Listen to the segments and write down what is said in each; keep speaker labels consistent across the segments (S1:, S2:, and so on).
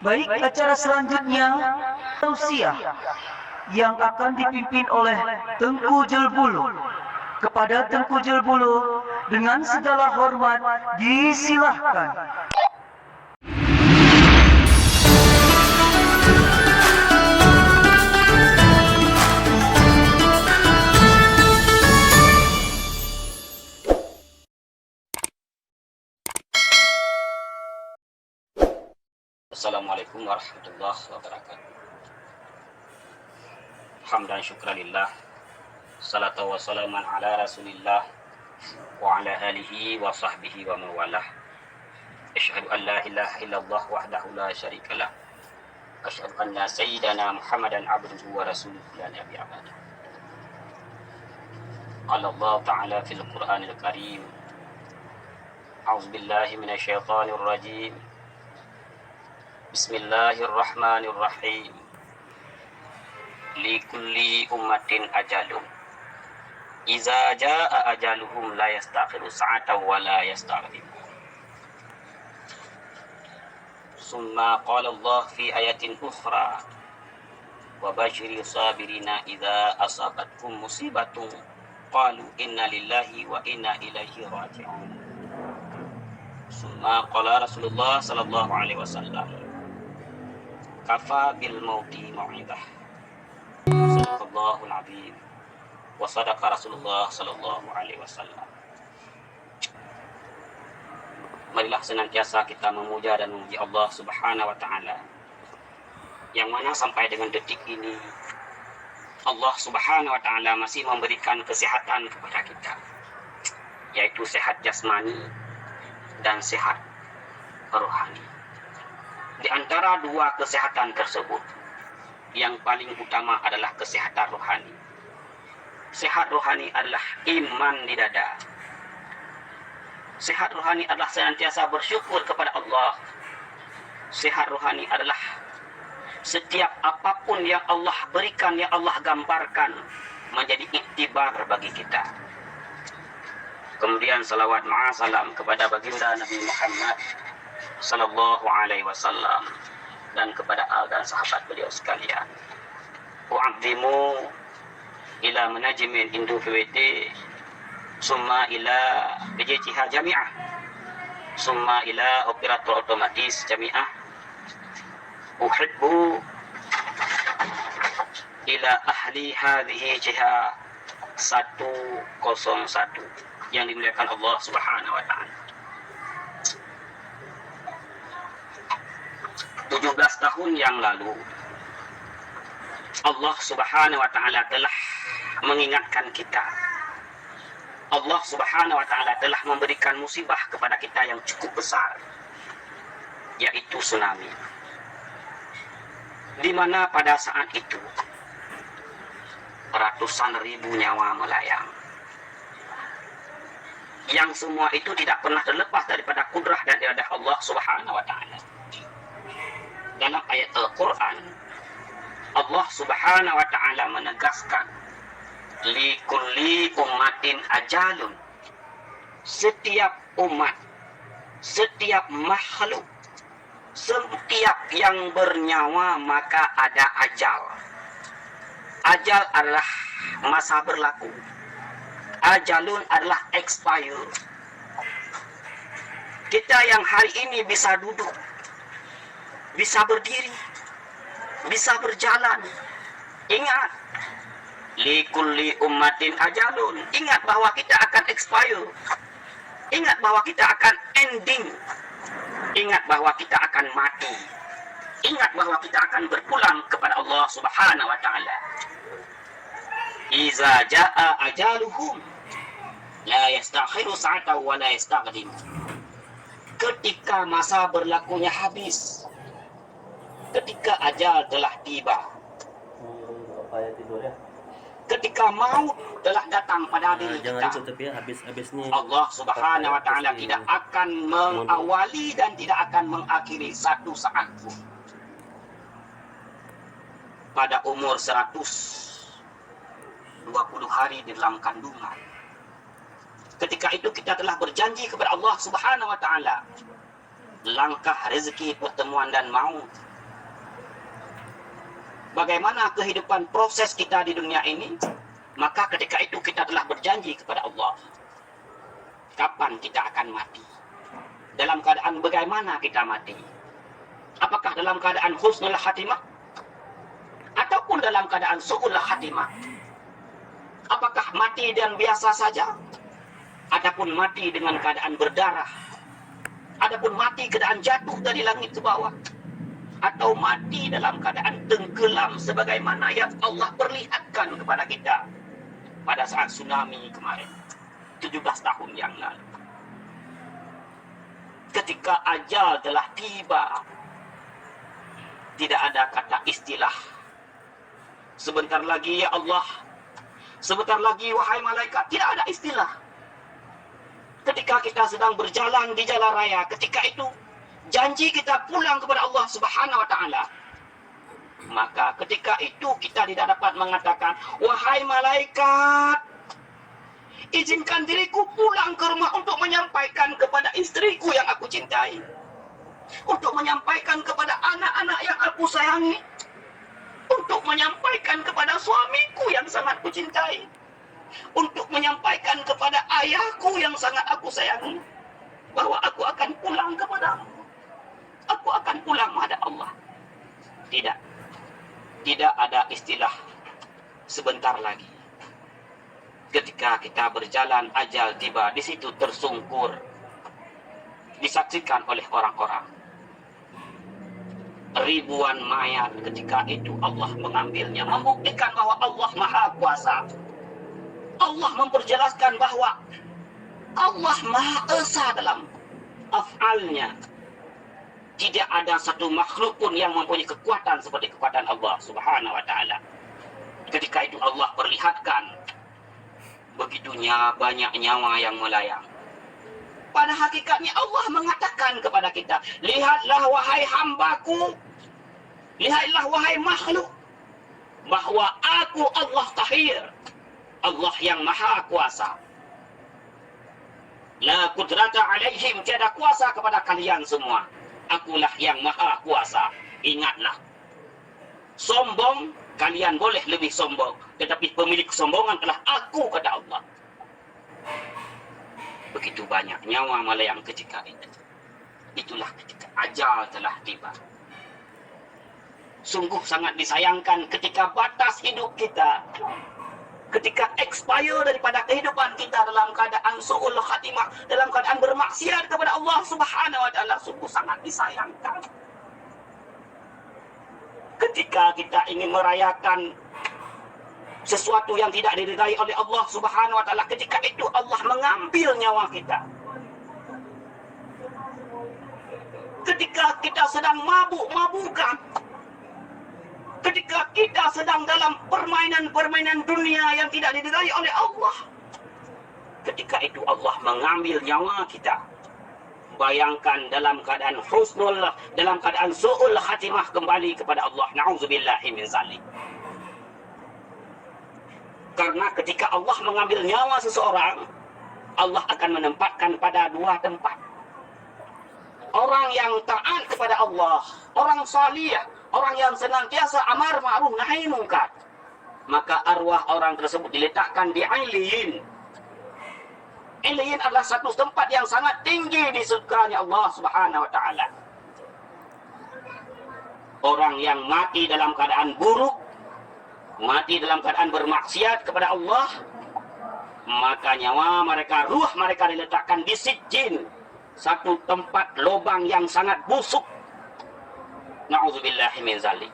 S1: Baik, acara selanjutnya tausiah yang akan dipimpin oleh Tengku Jelbulu. Kepada Tengku Jelbulu dengan segala hormat disilahkan.
S2: Assalamualaikum warahmatullahi wabarakatuh. Hamdan syukranillah, salatu wassalaman ala rasulillah wa ala alihi wa sahbihi wa mawalah. Asyhadu an la ilaha illallah wahdahu la syarikalah. Asyhadu anna sayyidana Muhammadan abduhu wa rasuluhu la nabiyya ba'dah. Qala Allah ta'ala fil Qur'anil Karim. A'udzu billahi minasyaitonir rajim. Bismillahirrahmanirrahim. Likulli ummatin ajalun. Iza jaa ajaluhum la yastakhiru sa'atan wa la yastaqdimun. Summa qala Allah fi ayatin ukhra. Wa bashiri sabirina idza asabatkum musibatun qalu inna lillahi wa inna ilaihi raji'un. Summa qala Rasulullah sallallahu alaihi wasallam. Kafa bil mauti mau'idah. Sadaqallahul azim. Wa sadaqa Rasulullah sallallahu alaihi wasallam. Marilah senantiasa kita memuja dan memuji Allah Subhanahu wa taala. Yang mana sampai dengan detik ini Allah Subhanahu wa taala masih memberikan kesehatan kepada kita. Yaitu sehat jasmani dan sehat rohani. Di antara dua kesehatan tersebut, yang paling utama adalah kesehatan rohani. Sehat rohani adalah iman di dada. Sehat rohani adalah senantiasa bersyukur kepada Allah. Sehat rohani adalah setiap apapun yang Allah berikan, yang Allah gambarkan, menjadi iktibar bagi kita. Kemudian salawat ma'asalam kepada baginda Nabi Muhammad sallallahu alaihi wasallam dan kepada al dan sahabat beliau sekalian. U'azzimu ila manajimin indu fiwiti summa ila PJCH jami'ah summa ila operator otomatis jami'ah. Uhibbu ila ahli hadhihi jiha 101 yang dimuliakan Allah Subhanahu wa taala. 17 tahun yang lalu Allah Subhanahu wa taala telah mengingatkan kita. Allah Subhanahu wa taala telah memberikan musibah kepada kita yang cukup besar, yaitu tsunami. Di mana pada saat itu ratusan ribu nyawa melayang. Yang semua itu tidak pernah terlepas daripada kudrah dan iradah Allah Subhanahu wa taala. Dalam ayat Al-Quran, Allah Subhanahu wa ta'ala menegaskan, likulli ummatin ajalun. Setiap umat, setiap makhluk, setiap yang bernyawa maka ada ajal. Ajal adalah masa berlaku. Ajalun adalah expire. Kita yang hari ini bisa duduk, bisa berdiri, bisa berjalan. Ingat, likulli ummatin ajalun. Ingat bahwa kita akan expire. Ingat bahwa kita akan ending. Ingat bahwa kita akan mati. Ingat bahwa kita akan berpulang kepada Allah Subhanahu wa taala. Iza jaa ajaluhum la yastakhiru sa'atan wa la yastaqdimun. Ketika masa berlakunya habis, ketika ajal telah tiba, ketika maut telah datang pada diri kita, Allah Subhanahu wa taala tidak akan mengawali dan tidak akan mengakhiri satu saat pun. Pada umur 120 hari di dalam kandungan, ketika itu kita telah berjanji kepada Allah Subhanahu wa taala, langkah rezeki, pertemuan dan maut bagaimana kehidupan proses kita di dunia ini, maka ketika itu kita telah berjanji kepada Allah. Kapan kita akan mati? Dalam keadaan bagaimana kita mati? Apakah dalam keadaan husnul khatimah? Ataupun dalam keadaan su'ul khatimah? Apakah mati dan biasa saja? Ataupun mati dengan keadaan berdarah? Ataupun mati keadaan jatuh dari langit ke bawah? Atau mati dalam keadaan tenggelam sebagaimana yang Allah perlihatkan kepada kita pada saat tsunami kemarin, 17 tahun yang lalu. Ketika ajal telah tiba, tidak ada kata istilah. Sebentar lagi ya Allah, sebentar lagi wahai malaikat, tidak ada istilah. Ketika kita sedang berjalan di jalan raya, ketika itu janji kita pulang kepada Allah Subhanahu wa taala. Maka ketika itu kita tidak dapat mengatakan, wahai malaikat, izinkan diriku pulang ke rumah untuk menyampaikan kepada istriku yang aku cintai, untuk menyampaikan kepada anak-anak yang aku sayangi, untuk menyampaikan kepada suamiku yang sangat kucintai, untuk menyampaikan kepada ayahku yang sangat aku sayangi, bahwa aku akan pulang kepadamu. Aku akan pulang kepada Allah. Tidak. Tidak ada istilah sebentar lagi. Ketika kita berjalan, ajal tiba, di situ tersungkur, disaksikan oleh orang-orang. Ribuan mayat ketika itu Allah mengambilnya, membuktikan bahwa Allah Maha Kuasa. Allah memperjelaskan bahwa Allah Maha Esa dalam af'alnya. Tidak ada satu makhluk pun yang mempunyai kekuatan seperti kekuatan Allah Subhanahu wa taala. Ketika itu Allah perlihatkan begitunya banyak nyawa yang melayang. Pada hakikatnya Allah mengatakan kepada kita, lihatlah wahai hambaku, lihatlah wahai makhluk, bahwa aku Allah Tahir, Allah yang Maha Kuasa. La qudrata alaihim, tiada kuasa kepada kalian semua. Akulah yang Maha Kuasa. Ingatlah. Sombong, kalian boleh lebih sombong, tetapi pemilik kesombongan adalah aku, kata Allah. Begitu banyak nyawa melayang ketika itu. Itulah ketika ajal telah tiba. Sungguh sangat disayangkan ketika batas hidup kita, ketika expire daripada kehidupan kita dalam keadaan su'ul khatimah, dalam keadaan bermaksiat kepada Allah Subhanahu wa taala, sungguh sangat disayangkan. Ketika kita ingin merayakan sesuatu yang tidak diridai oleh Allah Subhanahu wa taala, ketika itu Allah mengambil nyawa kita. Ketika kita sedang mabuk-mabukan, ketika kita sedang dalam permainan-permainan dunia yang tidak diridai oleh Allah, ketika itu Allah mengambil nyawa kita. Bayangkan dalam keadaan husnul, dalam keadaan su'ul khatimah kembali kepada Allah. Na'udzubillahi min zalik. Karena ketika Allah mengambil nyawa seseorang, Allah akan menempatkan pada dua tempat. Orang yang taat kepada Allah, orang salih, orang yang senantiasa amar ma'ruf nahi mungkar, maka arwah orang tersebut diletakkan di Iliyin. Iliyin adalah satu tempat yang sangat tinggi di surganya Allah Subhanahu wa taala. Orang yang mati dalam keadaan buruk, mati dalam keadaan bermaksiat kepada Allah, maka nyawa mereka, ruh mereka diletakkan di sijjin, satu tempat lubang yang sangat busuk. Na'udzubillahi min zalik.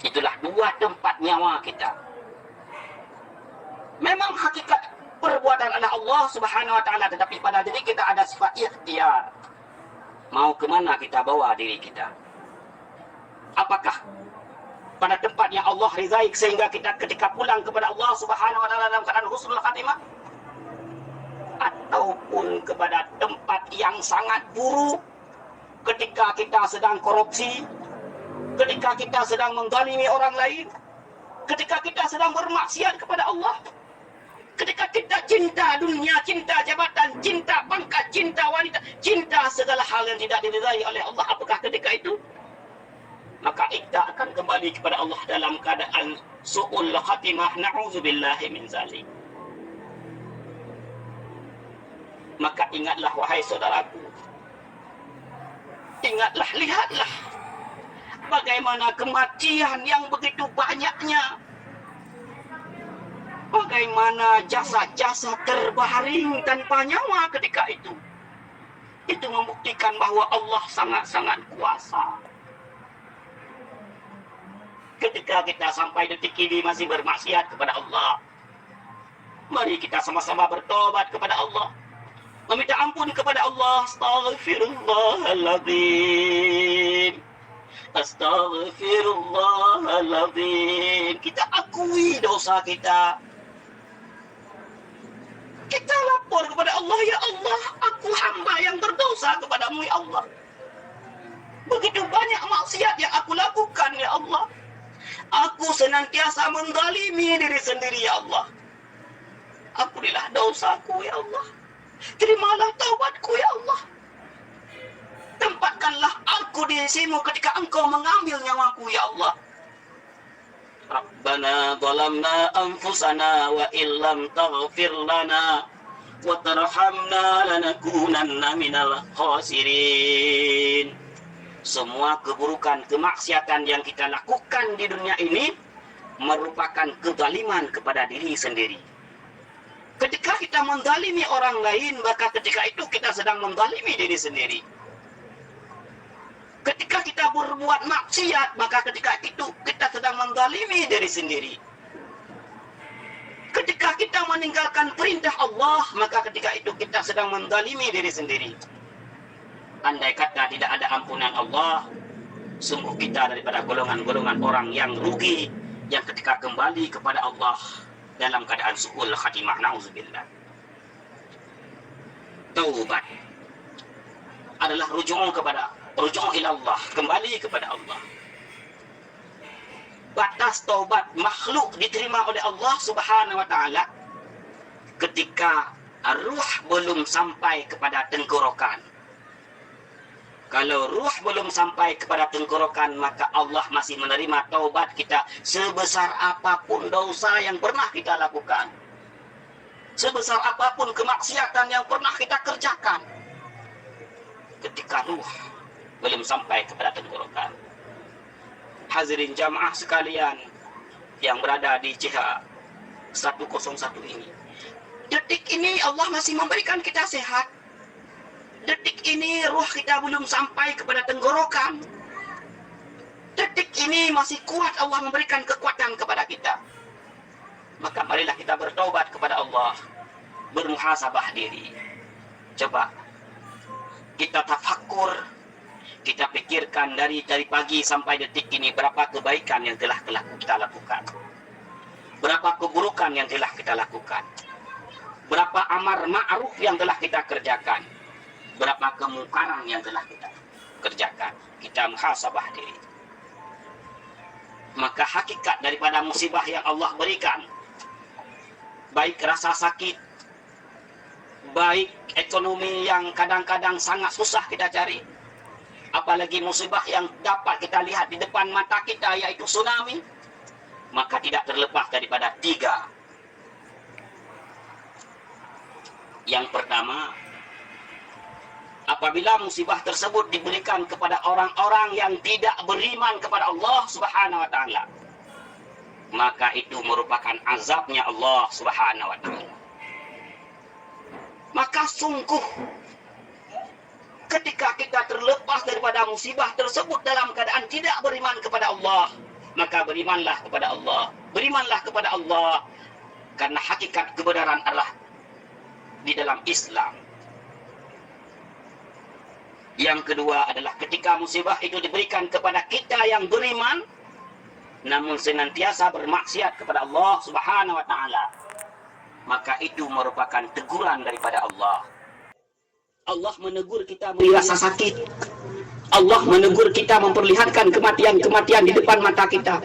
S2: Itulah dua tempat nyawa kita. Memang hakikat perbuatan adalah Allah Subhanahu wa taala, tetapi pada diri kita ada sifat ikhtiar. Mau kemana kita bawa diri kita? Apakah pada tempat yang Allah ridai sehingga kita ketika pulang kepada Allah Subhanahu wa taala dalam keadaan husnul khatimah, ataupun kepada tempat yang sangat buruk ketika kita sedang korupsi, ketika kita sedang menzalimi orang lain, ketika kita sedang bermaksiat kepada Allah, ketika kita cinta dunia, cinta jabatan, cinta pangkat, cinta wanita, cinta segala hal yang tidak diridai oleh Allah. Apakah ketika itu? Maka kita akan kembali kepada Allah dalam keadaan su'ul khatimah. Na'udzubillahi min zalik. Maka ingatlah wahai saudaraku, ingatlah, lihatlah bagaimana kematian yang begitu banyaknya, bagaimana jasa-jasa terbaring tanpa nyawa ketika itu. Itu membuktikan bahwa Allah sangat-sangat kuasa. Ketika kita sampai detik ini masih bermaksiat kepada Allah, mari kita sama-sama bertobat kepada Allah, meminta ampun kepada Allah. Astaghfirullahaladzim, astaghfirullahaladzim. Kita akui dosa kita. Kita lapor kepada Allah, ya Allah, aku hamba yang berdosa kepadamu, ya Allah. Begitu banyak maksiat yang aku lakukan, ya Allah. Aku senantiasa menzalimi diri sendiri, ya Allah. Ampunilah dosaku, ya Allah. Terimalah taubatku, ya Allah. Tempatkanlah aku di sisimu ketika Engkau mengambil nyawaku, ya Allah. Rabbana zalamna anfusana wa illam taghfir lana wa tarhamna lanakunanna minal khasirin. Semua keburukan, kemaksiatan yang kita lakukan di dunia ini merupakan kezaliman kepada diri sendiri. Ketika kita menzalimi orang lain, maka ketika itu kita sedang menzalimi diri sendiri. Ketika kita berbuat maksiat, maka ketika itu kita sedang menzalimi diri sendiri. Ketika kita meninggalkan perintah Allah, maka ketika itu kita sedang menzalimi diri sendiri. Andai kata tidak ada ampunan Allah, sungguh kita daripada golongan-golongan orang yang rugi, yang ketika kembali kepada Allah dalam keadaan su'ul khatimah. Na'udzubillah. Taubat adalah rujuk' ilallah, kembali kepada Allah. Batas taubat makhluk diterima oleh Allah Subhanahu wa taala ketika ruh belum sampai kepada tenggorokan. Kalau ruh belum sampai kepada tenggorokan, maka Allah masih menerima taubat kita sebesar apapun dosa yang pernah kita lakukan, sebesar apapun kemaksiatan yang pernah kita kerjakan. Ketika ruh belum sampai kepada tenggorokan. Hadirin jamaah sekalian yang berada di JH 101 ini, detik ini Allah masih memberikan kita sehat. Detik ini ruh kita belum sampai kepada tenggorokan. Detik ini masih kuat Allah memberikan kekuatan kepada kita. Maka marilah kita bertaubat kepada Allah, bermuhasabah diri. Coba kita tafakkur, kita pikirkan dari pagi sampai detik ini berapa kebaikan yang telah kita lakukan, berapa keburukan yang telah kita lakukan, berapa amar ma'ruf yang telah kita kerjakan, berapa kemungkaran yang telah kita kerjakan. Kita muhasabah diri. Maka hakikat daripada musibah yang Allah berikan, baik rasa sakit, baik ekonomi yang kadang-kadang sangat susah kita cari, apalagi musibah yang dapat kita lihat di depan mata kita, yaitu tsunami, maka tidak terlepas daripada 3. Yang pertama, apabila musibah tersebut diberikan kepada orang-orang yang tidak beriman kepada Allah Subhanahu wa taala, maka itu merupakan azabnya Allah Subhanahu wa taala. Maka sungguh ketika kita terlepas daripada musibah tersebut dalam keadaan tidak beriman kepada Allah, maka berimanlah kepada Allah. Berimanlah kepada Allah, karena hakikat kebenaran adalah di dalam Islam. Yang kedua adalah ketika musibah itu diberikan kepada kita yang beriman, namun senantiasa bermaksiat kepada Allah Subhanahu wa taala, maka itu merupakan teguran daripada Allah. Allah menegur kita merasa sakit. Allah menegur kita memperlihatkan kematian-kematian di depan mata kita.